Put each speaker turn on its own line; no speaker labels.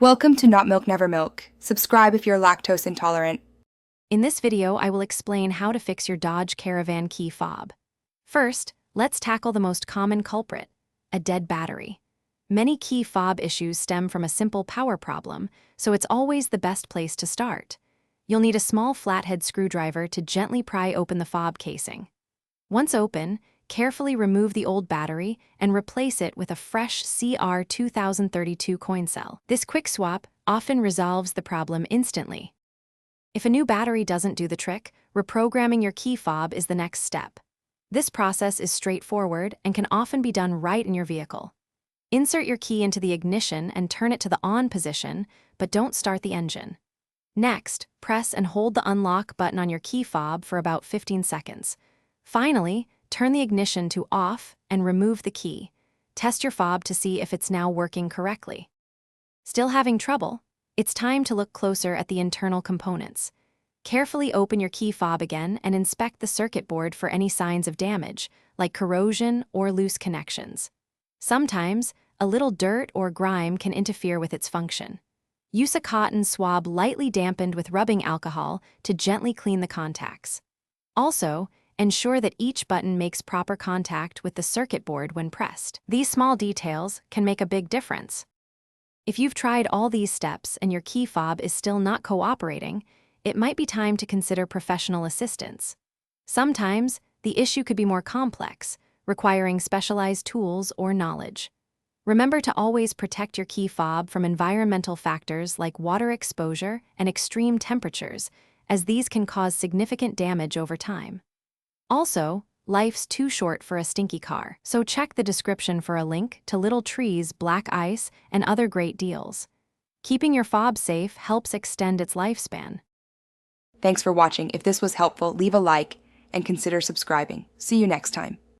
Welcome to Not Milk Never Milk. Subscribe if you're lactose intolerant.
In this video, I will explain how to fix your Dodge Caravan key fob. First, let's tackle the most common culprit, a dead battery. Many key fob issues stem from a simple power problem, so it's always the best place to start. You'll need a small flathead screwdriver to gently pry open the fob casing. Once open, carefully remove the old battery and replace it with a fresh CR 2032 coin cell. This quick swap often resolves the problem instantly. If a new battery doesn't do the trick, reprogramming your key fob is the next step. This process is straightforward and can often be done right in your vehicle. Insert your key into the ignition and turn it to the on position, but don't start the engine. Next, press and hold the unlock button on your key fob for about 15 seconds. Finally, turn the ignition to off and remove the key. Test your fob to see if it's now working correctly. Still having trouble? It's time to look closer at the internal components. Carefully open your key fob again and inspect the circuit board for any signs of damage, like corrosion or loose connections. Sometimes, a little dirt or grime can interfere with its function. Use a cotton swab lightly dampened with rubbing alcohol to gently clean the contacts. Also, ensure that each button makes proper contact with the circuit board when pressed. These small details can make a big difference. If you've tried all these steps and your key fob is still not cooperating, it might be time to consider professional assistance. Sometimes, the issue could be more complex, requiring specialized tools or knowledge. Remember to always protect your key fob from environmental factors like water exposure and extreme temperatures, as these can cause significant damage over time. Also, life's too short for a stinky car, so check the description for a link to Little Tree's black ice and other great deals. Keeping your fob safe helps extend its lifespan.
Thanks for watching. If this was helpful, leave a like and consider subscribing. See you next time.